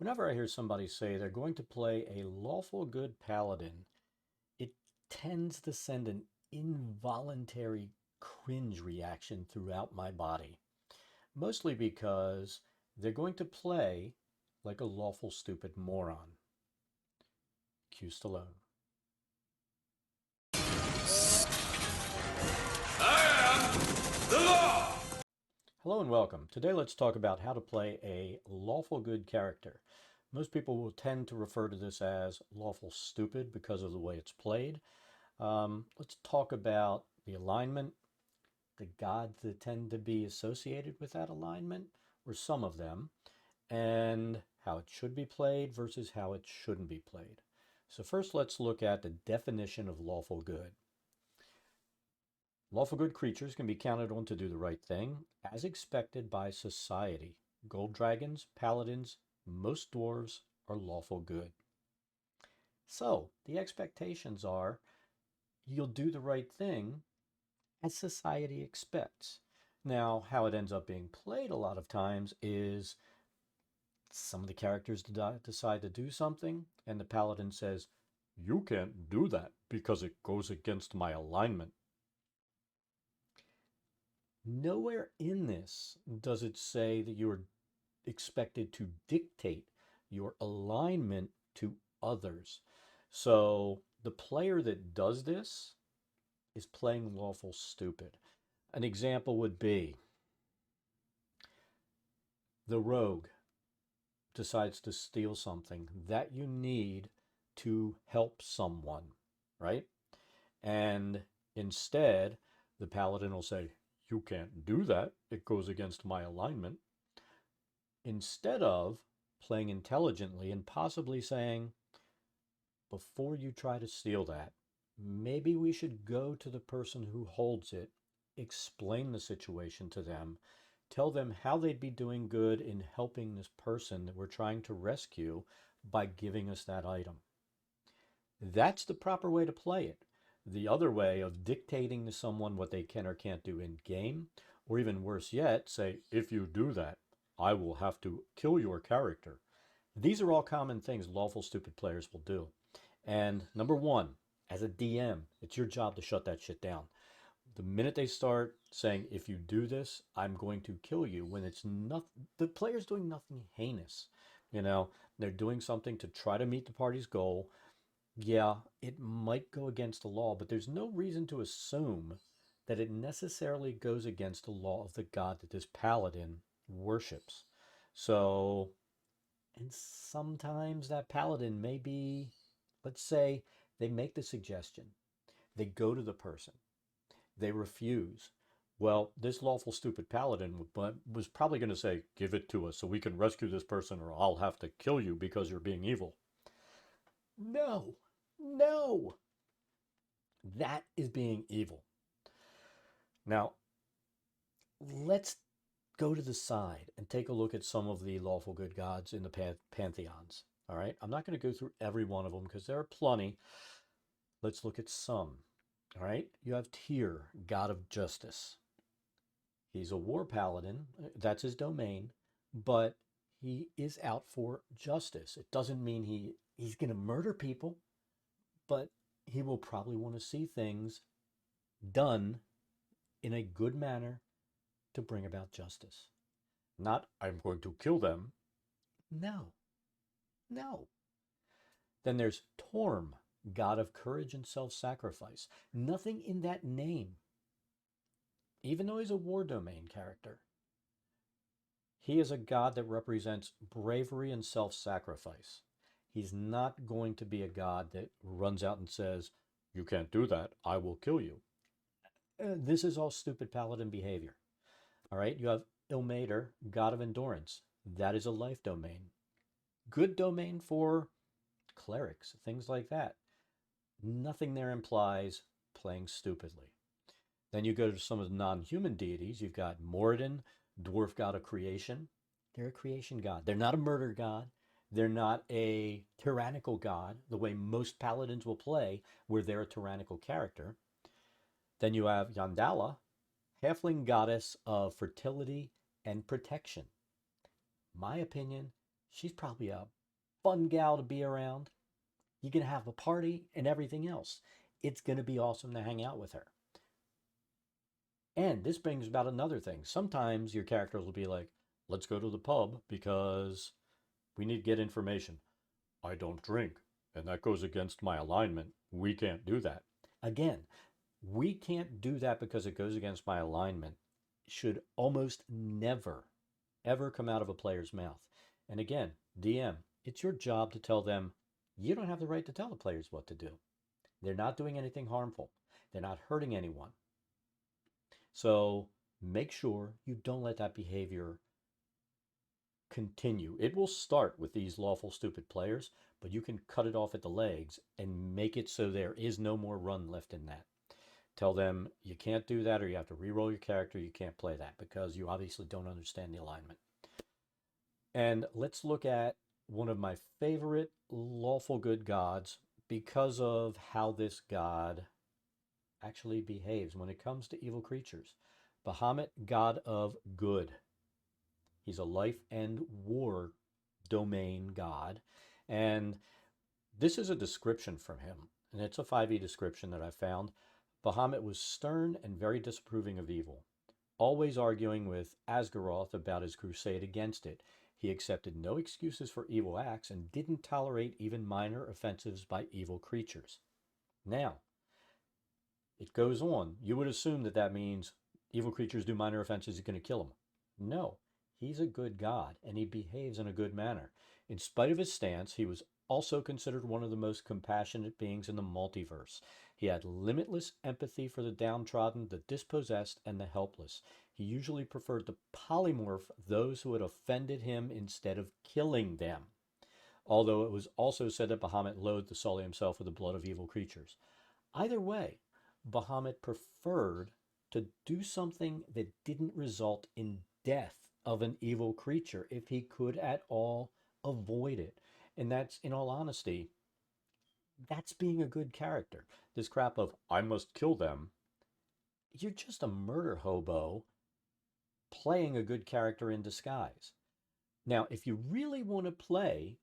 Whenever I hear somebody say they're going to play a lawful good paladin, it tends to send an involuntary cringe reaction throughout my body. Mostly because they're going to play like a lawful stupid moron. Cue Stallone. I am the law! Hello and welcome. Today let's talk about how to play a lawful good character. Most people will tend to refer to this as lawful stupid because of the way it's played. Let's talk about the alignment, the gods that tend to be associated with that alignment, or some of them, and how it should be played versus how it shouldn't be played. So first let's look at the definition of lawful good. Lawful good creatures can be counted on to do the right thing, as expected by society. Gold dragons, paladins, most dwarves are lawful good. So, the expectations are you'll do the right thing as society expects. Now, how it ends up being played a lot of times is some of the characters decide to do something, and the paladin says, "You can't do that because it goes against my alignment." Nowhere in this does it say that you are expected to dictate your alignment to others. So the player that does this is playing lawful stupid. An example would be the rogue decides to steal something that you need to help someone, right? And instead, the paladin will say, "You can't do that. It goes against my alignment." Instead of playing intelligently and possibly saying, before you try to steal that, maybe we should go to the person who holds it, explain the situation to them, tell them how they'd be doing good in helping this person that we're trying to rescue by giving us that item. That's the proper way to play it. The other way of dictating to someone what they can or can't do in game, or even worse yet, say, "If you do that, I will have to kill your character." These are all common things lawful stupid players will do. And number one, as a DM, it's your job to shut that shit down. The minute they start saying, "If you do this, I'm going to kill you," when it's not, the player's doing nothing heinous. You know, they're doing something to try to meet the party's goal. Yeah, it might go against the law, but there's no reason to assume that it necessarily goes against the law of the god that this paladin worships. So, and sometimes that paladin may be, let's say, they make the suggestion, they go to the person, they refuse. Well, this lawful stupid paladin was probably going to say, "Give it to us so we can rescue this person, or I'll have to kill you because you're being evil." No, no, that is being evil. Now, let's go to the side and take a look at some of the lawful good gods in the pantheons. All right, I'm not going to go through every one of them because there are plenty. Let's look at some. All right, you have Tyr, god of justice. He's a war paladin, that's his domain, but he is out for justice. It doesn't mean he's going to murder people, but he will probably want to see things done in a good manner to bring about justice. Not, "I'm going to kill them." No, no. Then there's Torm, god of courage and self sacrifice. Nothing in that name, even though he's a war domain character, he is a god that represents bravery and self sacrifice. He's not going to be a god that runs out and says, "You can't do that, I will kill you." This is all stupid paladin behavior. All right, you have Ilmater, god of endurance. That is a life domain. Good domain for clerics, things like that. Nothing there implies playing stupidly. Then you go to some of the non-human deities. You've got Moradin, dwarf god of creation. They're a creation god. They're not a murder god. They're not a tyrannical god, the way most paladins will play, where they're a tyrannical character. Then you have Yandala, halfling goddess of fertility and protection. My opinion, She's probably a fun gal to be around. You're going to have a party and everything else. It's going to be awesome to hang out with her. And this brings about another thing. Sometimes your characters will be like, let's go to the pub because we need to get information. I don't drink, and that goes against my alignment. We can't do that. Again, we can't do that because it goes against my alignment. Should almost never, ever come out of a player's mouth. And again, DM, it's your job to tell them you don't have the right to tell the players what to do. They're not doing anything harmful, they're not hurting anyone. So make sure you don't let that behavior continue. It will start with these lawful stupid players, but you can cut it off at the legs and make it so there is no more run left in that. Tell them you can't do that, or you have to re-roll your character. You can't play that because you obviously don't understand the alignment. And let's look at one of my favorite lawful good gods because of how this god actually behaves when it comes to evil creatures. Bahamut, god of good. He's a life and war domain god. And this is a description from him, and it's a 5e description that I found. Bahamut was stern and very disapproving of evil, always arguing with Asgaroth about his crusade against it. He accepted no excuses for evil acts and didn't tolerate even minor offenses by evil creatures. Now, it goes on. You would assume that that means evil creatures do minor offenses, he's going to kill them. No, he's a good god, and he behaves in a good manner. In spite of his stance, he was also considered one of the most compassionate beings in the multiverse. He had limitless empathy for the downtrodden, the dispossessed, and the helpless. He usually preferred to polymorph those who had offended him instead of killing them. Although it was also said that Bahamut loathed to sully himself with the blood of evil creatures. Either way, Bahamut preferred to do something that didn't result in death of an evil creature if he could at all avoid it. And that's, in all honesty, that's being a good character. This crap of, I must kill them, you're just a murder hobo playing a good character in disguise. Now, if you really want to play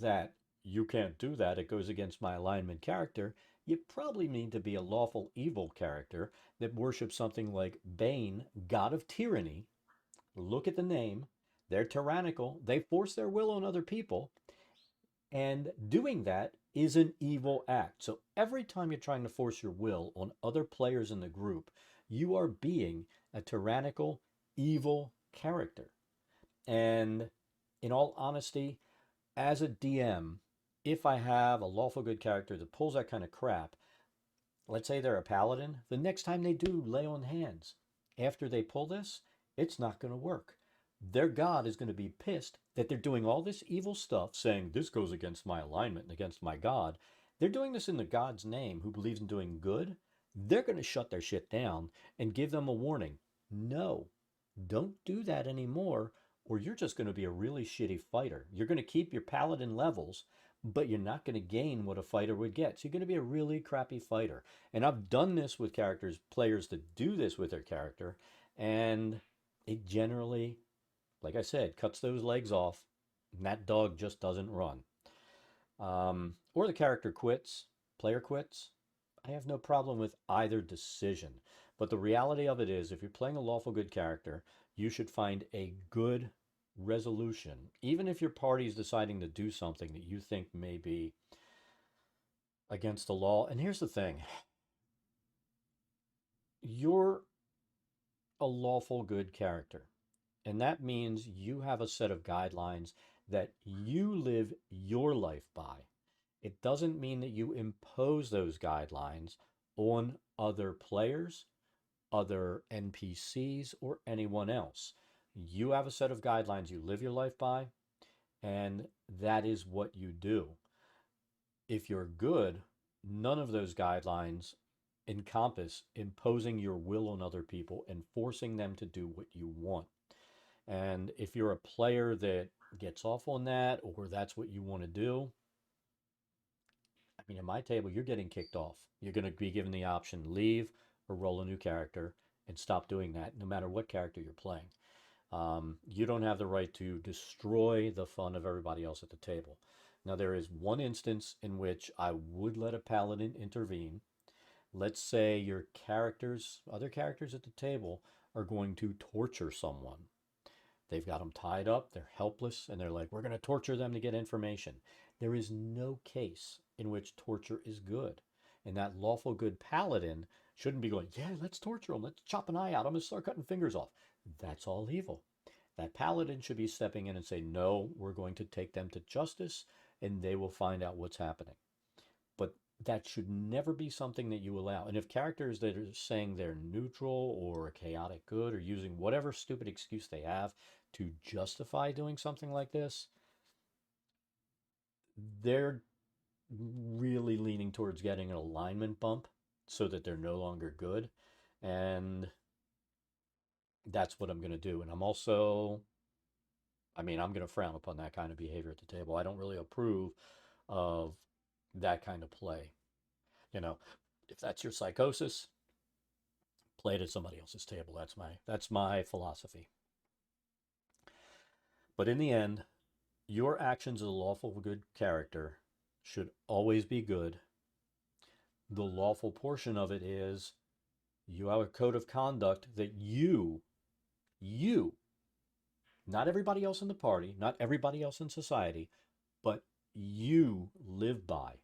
that you can't do that, it goes against my alignment character, you probably need to be a lawful evil character that worships something like Bane, god of tyranny. Look at the name. They're tyrannical. They force their will on other people. And doing that is an evil act. So every time you're trying to force your will on other players in the group, you are being a tyrannical, evil character. And in all honesty, as a DM, if I have a lawful good character that pulls that kind of crap, let's say they're a paladin, the next time they do lay on hands, after they pull this, it's not going to work. Their god is going to be pissed that they're doing all this evil stuff, saying this goes against my alignment and against my god. They're doing this in the god's name who believes in doing good. They're going to shut their shit down and give them a warning. No, don't do that anymore, or you're just going to be a really shitty fighter. You're going to keep your paladin levels, but you're not going to gain what a fighter would get. So you're going to be a really crappy fighter. And I've done this with characters, players that do this with their character, and it generally, like I said, cuts those legs off, and that dog just doesn't run. Or the character quits, player quits. I have no problem with either decision. But the reality of it is, if you're playing a lawful good character, you should find a good resolution, even if your party is deciding to do something that you think may be against the law. And here's the thing, you're a lawful good character, and that means you have a set of guidelines that you live your life by. It doesn't mean that you impose those guidelines on other players, other NPCs, or anyone else. You have a set of guidelines you live your life by, and that is what you do. If you're good, none of those guidelines encompass imposing your will on other people and forcing them to do what you want. And if you're a player that gets off on that, or that's what you want to do, I mean, at my table, you're getting kicked off. You're going to be given the option leave or roll a new character and stop doing that, no matter what character you're playing. You don't have the right to destroy the fun of everybody else at the table. Now, there is one instance in which I would let a paladin intervene. Let's say your characters, other characters at the table, are going to torture someone. They've got them tied up, they're helpless, and they're like, we're going to torture them to get information. There is no case in which torture is good. And that lawful good paladin shouldn't be going, yeah, let's torture them, let's chop an eye out, I'm going to start cutting fingers off. That's all evil. That paladin should be stepping in and say, no, we're going to take them to justice, and they will find out what's happening. But that should never be something that you allow. And if characters that are saying they're neutral or chaotic good or using whatever stupid excuse they have to justify doing something like this, they're really leaning towards getting an alignment bump so that they're no longer good. And that's what I'm going to do. And I'm also, I'm going to frown upon that kind of behavior at the table. I don't really approve of that kind of play. You know, if that's your psychosis, play it at somebody else's table. That's my philosophy. But in the end, your actions as a lawful good character should always be good. The lawful portion of it is you have a code of conduct that you, not everybody else in the party, not everybody else in society, but you live by.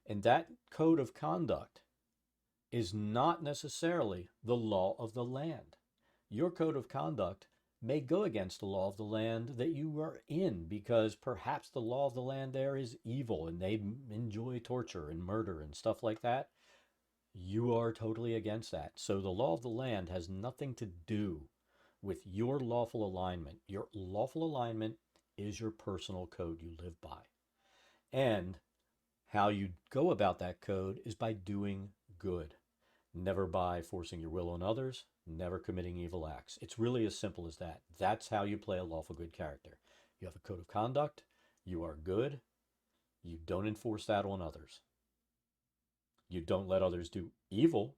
And that code of conduct is not necessarily the law of the land. Your code of conduct may go against the law of the land that you are in because perhaps the law of the land there is evil and they enjoy torture and murder and stuff like that. You are totally against that. So the law of the land has nothing to do with your lawful alignment. Your lawful alignment is your personal code you live by. And how you go about that code is by doing good, never by forcing your will on others, never committing evil acts. It's really as simple as that. That's how you play a lawful good character. You have a code of conduct, you are good, you don't enforce that on others. You don't let others do evil,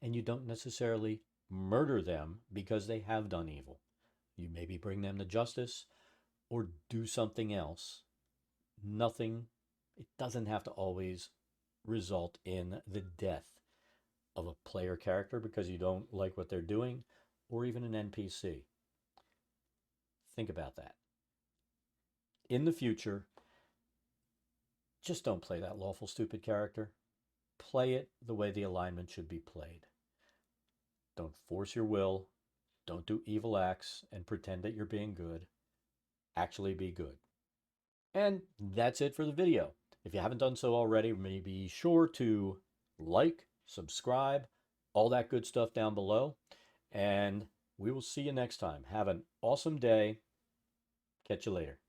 and you don't necessarily murder them because they have done evil. You maybe bring them to justice or do something else. Nothing, it doesn't have to always result in the death of a player character because you don't like what they're doing, or even an NPC. Think about that. In the future, just don't play that lawful stupid character. Play it the way the alignment should be played. Don't force your will. Don't do evil acts and pretend that you're being good. Actually be good. And that's it for the video. If you haven't done so already, be sure to like, subscribe, all that good stuff down below. And we will see you next time. Have an awesome day. Catch you later.